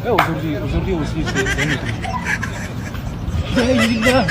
aujourd'hui aussi c'est notre jour.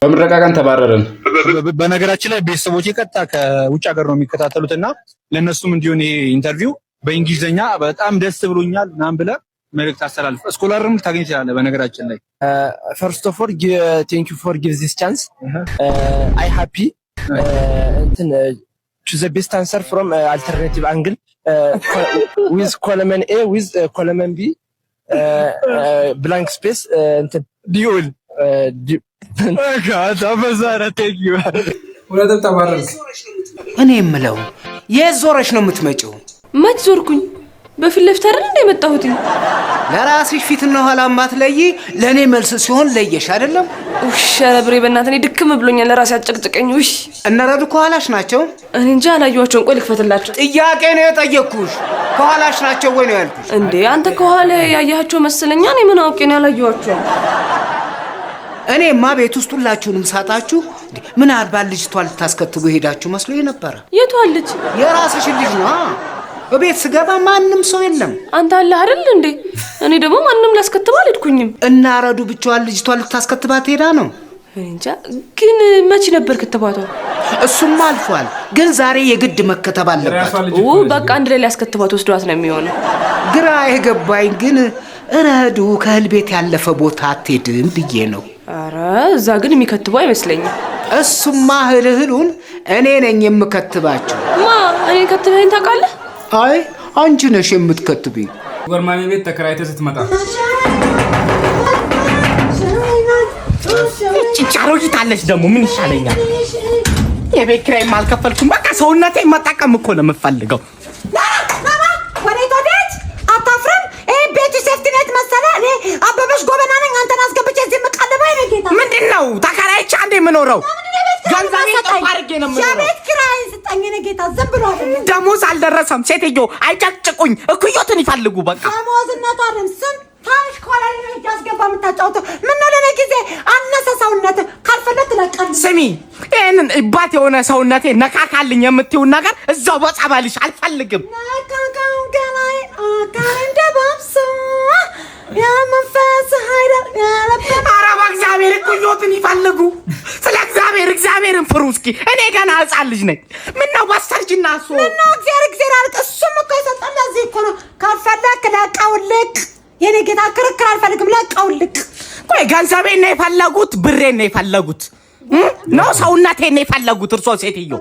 በምረቃቃን ተባረረን። በነገራችን ላይ ቤተሰቦቼ ቀጥታ ከውጭ ሀገር ነው የሚከታተሉትና ለነሱም እንዲሆን ይሄ ኢንተርቪው በእንግሊዘኛ በጣም ደስ ብሎኛል ምናምን ብለህ መልእክት አስተላልፍ። ስኮላርም ታገኝ ትችላለህ። በነገራችን ላይ first of all thank you for give this chance. I happy to the best answer from alternative angle with column A with column B blank space dual እኔ የምለው የዞረሽ ነው የምትመጪው? መች ዞርኩኝ? በፊት ለፊት አይደል እንደ መጣሁት? ለራስሽ ፊትና ኋላ ማትለይ ለኔ መልስ ሲሆን ለየሽ አይደለም? እሺ አረብሬ በእናትህ እኔ ድክም ብሎኛል። ለራሴ አጨቅጭቀኝ። እሺ እነረዱ ከኋላሽ ናቸው? እኔ እንጃ አላየኋቸውም። ቆይ ልክፈትላቸው። ጥያቄ ነው የጠየቅኩሽ። ከኋላሽ ናቸው ወይ ነው ያልኩሽ? እንዴ አንተ ከኋላ ያያቸው መሰለኛ። እኔ ምን አውቄ ነው ያላየኋቸው? እኔማ ቤት ውስጥ ሁላችሁንም ሳጣችሁ ምናልባት ልጅቷ ልታስከትሉ ሄዳችሁ መስሎኝ ነበር። የቷ ልጅ? የራስሽ ልጅ ነው። በቤት ስገባ ማንም ሰው የለም። አንተ አለ አይደል እንዴ? እኔ ደግሞ ማንንም ላስከትባ አልሄድኩኝም። እና ረዱ ብቻዋን ልጅቷ ልታስከትባት ሄዳ ነው። እንጃ ግን መቼ ነበር ክትባቷ? እሱም አልፏል። ግን ዛሬ የግድ መከተብ አለባት። በቃ አንድ ላይ ሊያስከትባት ወስዷት ነው የሚሆነው። ግራ የገባኝ ግን ረዱ ከእህል ቤት ያለፈ ቦታ አትሄድም ብዬ ነው። አረ እዛ ግን የሚከትቡ አይመስለኝም። እሱማ እህሉን እኔ ነኝ የምከትባቸው። ማ እኔ ከትበኝ ታውቃለህ? አይ አንቺ ነሽ የምትከትብኝ። ጎርማኔ ቤት ተከራይተህ ስትመጣ ጭጫሮ ይታለች ደግሞ ምን ይሻለኛል? የቤት ኪራይ ማልከፈልኩም። በቃ ሰውነቴ መጣቀም እኮ ነው የምፈልገው። አበበሽ ጎበና ነኝ። አንተን አስገብቼ እዚህ መቀለባይ ነው ጌታ። ምንድነው ተከራይቼ አንዴ የምኖረው? ገንዘቤን ጠፋርጌ ነው የምኖረው። የቤት ኪራይ ስጠኝ ነው ጌታ። ዝም ብሎ አይደለም። ደሞዝ አልደረሰም። ሴትዮ አይጨቅጭቁኝ። እኩዮትን ይፈልጉ። በቃ ደሞዝነቱ አይደለም ስም ታሽ ኮላሊ ነው ያስገባ የምታጫውተው። ምን ነው ለኔ ጊዜ አነሰ ሰውነት ካልፈለክ ለቀን ስሚ፣ ይሄንን እባት የሆነ ሰውነቴ ነካካልኝ የምትይው ነገር እዛው በጸባልሽ አልፈልግም። ነካካው ገላይ አካን እንደባብሶ ያ መንፈስ ኃይል ያለበት አረባ እግዚአብሔር እኩዮትን ይፈልጉ። ስለ እግዚአብሔርን ፍሩ እስኪ። እኔ ገና ሕፃን ልጅ ነኝ። ምን ነው በስተርጅና እሱ ምን ነው እግዚአብሔር አልክ። እሱም እኮ የሰጠን ለዚህ እኮ ገንዘቤን ነው የፈለጉት ብሬን ነው የፈለጉት ነው ሰውነቴን ነው የፈለጉት እርሶ ሴትዮ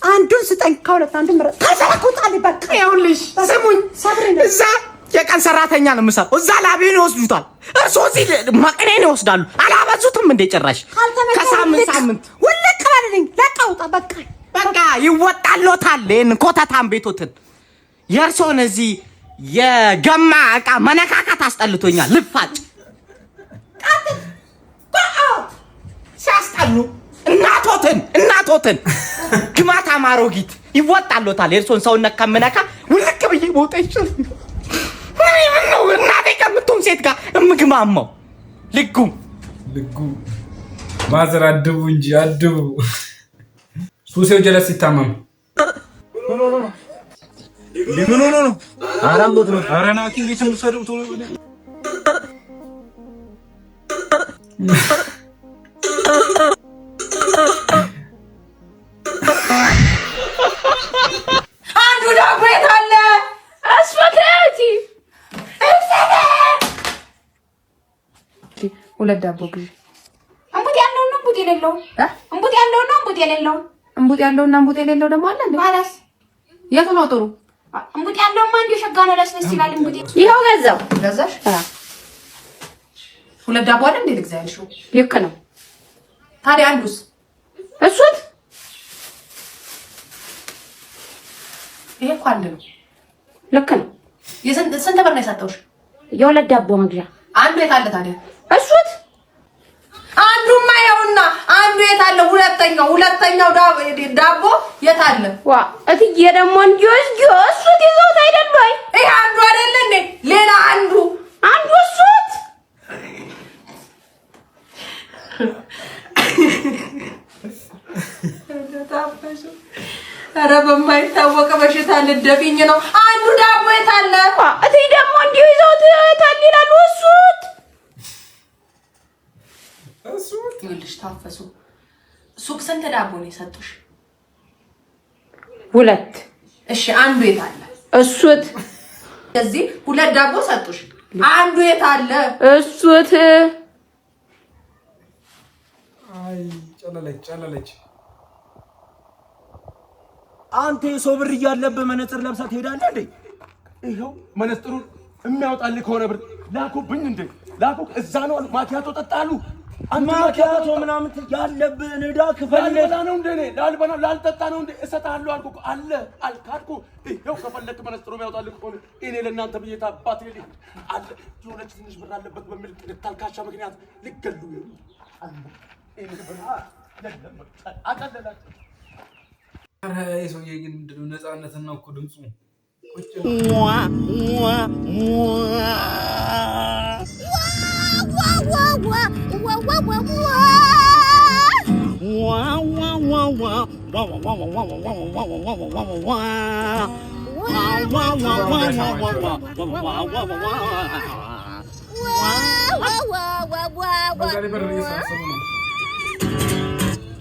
አንዱን ስጠኝ ከሁለት አንዱን ምረጥ ታሰራኩታል በቃ ይኸውልሽ ስሙኝ እዛ የቀን ሰራተኛ ነው የምሰራው እዛ ላቤን ይወስዱታል እርሶ እዚህ መቅኔን ይወስዳሉ አላበዙትም እንደ ጭራሽ ከሳምንት ውልቅ በልልኝ ለቃውጣ በቃ ይወጣሎታል ይሄን ኮተታም ቤቶትን የእርሶን እዚህ የገማ ዕቃ መነካካት አስጠልቶኛል ልፋጭ ሲያስጠሉ እናቶትን ግማታ ማሮጊት ይወጣሎታል የእርሶን ሰውነት ከምነካ ውልቅ ብዬ ቦታ ይችላል ምን ነው እናቴ ከምትሆን ሴት ጋር እምግማማው ልጉ ማዘር አድቡ እንጂ አድቡ ሱሴው ጀለስ ይታመም ምን አራምቦት ነው አራናኪ ሊትም ሰደው ቶሎ አንዱ ዳቦ የታለ አስፈላጊ ሁለት ዳቦ ግዢ እንቡጥ ያለውና እንቡጥ የሌለው እንቡጥ ያለውና እንቡጥ የሌለው እንቡጥ ያለውና እንቡጥ የሌለው ደግሞ አለ እንዴ ባላስ የቱ ነው ጥሩ እንቡጥ ያለውማ እንዴ ሸጋ ነው ለስለስ ይላል እንቡጥ ይሄው ገዛሽ ሁለት ዳቦ አይደል እንዴ ልግዛልሽ ልክ ነው ታዲያ አንዱስ እሱት ይሄ እኮ አንድ ነው ልክ ነው ስንት ብር ነው የሰጠውሽ የሁለት ዳቦ መግዣ አንዱ የት አለ ታዲያ እሱት አንዱማ ይኸውና አንዱ የት አለ ሁለተኛው ዳቦ የት አለ ዋ እትዬ ደግሞ እንዲወስጂ እሱት ይዘውት አይደል ወይ ይሄ አንዱ አይደል እንዴ ሌላ አንዱ እሱት ኧረ በማይታወቅ በሽታ ልደፊኝ ነው አንዱ ዳቦ የት አለ እትዬ ደግሞ እንዲሁ ይዘውት ታል ይላሉ እሱት ይኸውልሽ ታፈሱ ሱቅ ስንት ዳቦ ነው የሰጡሽ ሁለት እሺ አንዱ የት አለ እሱት እዚህ ሁለት ዳቦ ሰጡሽ አንዱ የት አለ እሱት አይ ጨለለች አንተ የሰው ብር እያለብህ መነጽር ለብሰህ ትሄዳለህ እንዴ ይሄው መነጽሩን የሚያወጣልህ ከሆነ ብር ላኩብኝ እንዴ ላኩ እዛ ነው ማኪያቶ ጠጣሉ አንተ ማኪያቶ ምናምን ያለብህን ዕዳ ክፈል ነው እንዴ ላልበና ላልጠጣ ነው እንዴ እሰጣለሁ አልኩ አለ አልካድኩ ይሄው ከፈለክ መነጽሩ የሚያወጣልህ ከሆነ እኔ ለእናንተ ብዬ ታባት ይልኝ አለ የሆነች ትንሽ ብር አለበት በሚል ታልካሻ ምክንያት ሊገሉ አለ እኔ ብር አቀለላችሁ አረ ሰውዬ ግን ምንድነው ነፃነትን ነው እኮ ድምፁ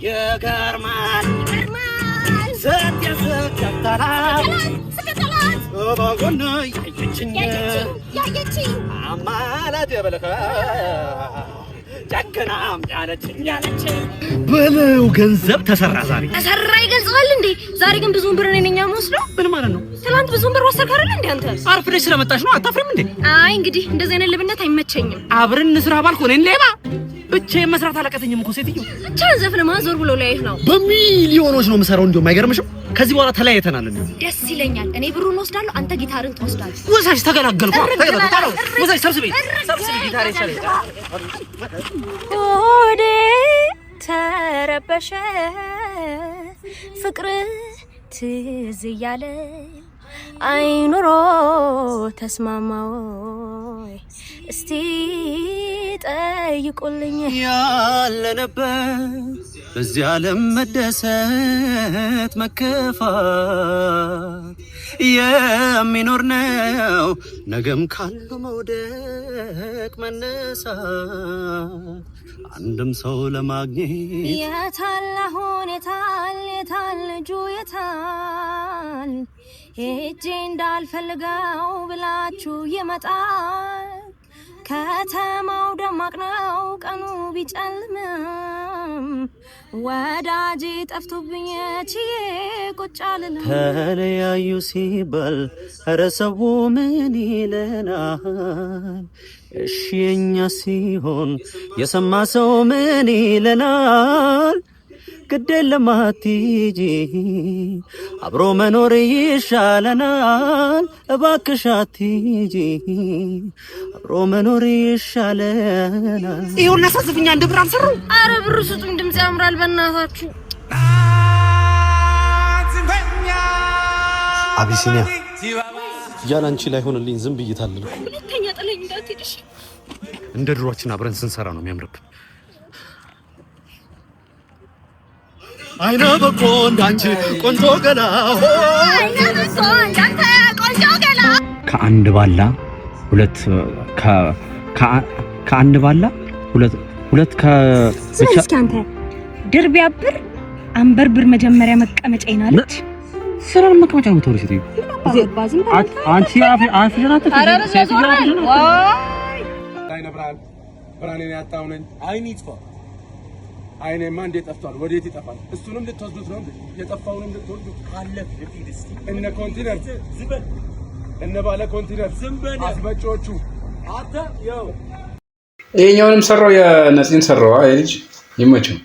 የገርማል ስከተላት በጎን ያየችኝ አማላጅ በለከ ጨክናም ያለችኝ ብለው ገንዘብ ተሰራ ይገልጸዋል እንዴ ዛሬ ግን ብዙ ብር ነኝ የምወስደው ምን ማለት ነው ትላንት ብዙ ብር ወሰድክ አይደል እንዴ አንተ አርፍደሽ ስለመጣሽ ነው አታፍሪም እንዴ አይ እንግዲህ እንደዚህ አይነት ልብነት አይመቸኝም አብረን እንስራ ባልኩ እኔን ሌባ ብቻዬን መስራት አላቀተኝም እኮ ሴትዮ ብቻህን ዘፍነህ ማዞር ብሎ ላይ ነው በሚሊዮኖች ነው የምሰራው እንደውም አይገርምሽም ከዚህ በኋላ ተለያይተናል እንዴ ደስ ይለኛል እኔ ብሩን ወስዳለሁ አንተ ጊታርን ትወስዳለህ ወሳሽ ተገላገልኩ ወሳሽ ሰብስቤ ጊታሬ ሰለኝ ኦዴ ተረበሸ ፍቅር ትዝ እያለ አይኑሮ ተስማማው እስቲ ጠይቁልኝ ያለነበት በዚህ ዓለም መደሰት መከፋት የሚኖር ነው ነገም ካሉ መውደቅ መነሳት አንድም ሰው ለማግኘት የታል አሁን የታል ልጁ የታል ሄጄ እንዳልፈልገው ብላችሁ ይመጣል ከተማው ደማቅ ነው ቀኑ ቢጨልምም ወዳጄ ጠፍቶብኝ ችዬ ቁጭ አልልም። ተለያዩ ሲባል ኧረ ሰው ምን ይለናል? እሺ የኛ ሲሆን የሰማ ሰው ምን ይለናል? ግድ የለም አትሂጂ አብሮ መኖር ይሻለናል። እባክሽ አትሂጂ አብሮ መኖር ይሻለናል። ይሁን አሳዝፍኛ እንደ ብር አልሰሩ። አረ ብር ስጡኝ፣ ድምጽ ያምራል በእናታችሁ። አቢሲኒያ ያላንቺ ላይ ሆነልኝ ዝም ብይታለሁ። ሁለተኛ ጥለኝ እንዳትሄድሽ። እንደ ድሮአችን አብረን ስንሰራ ነው የሚያምርብን። አይነ በቆ እንዳንቺ ቆንጆ ገላ አይነ በቆ እንዳንተ ቆንጆ ገላ ከአንድ ባላ ሁለት ከአንድ ባላ ሁለት ብቻ አንተ ድር ቢያብር አንበርብር መጀመሪያ መቀመጫ ይናለች። ስራ መቀመጫ ነው ተወርሽ ነው አንቺ አፍ ጀራተ አይነ ብርሃኔን ያጣው ነኝ። አይን ይጥፋ። አይኔማ እንዴት ጠፍቷል? ወዴት ይጠፋል? እሱንም ልትወስዱት ነው እንዴ? የጠፋውንም ልትወስዱት ካለ እነ ኮንቲነር ዝም እነ ባለ ኮንቲነር ዝም አስመጪዎቹ አታ ያው ይሄኛውንም ሰራው የነፂን ሰራው። አይ ልጅ ይመቸው።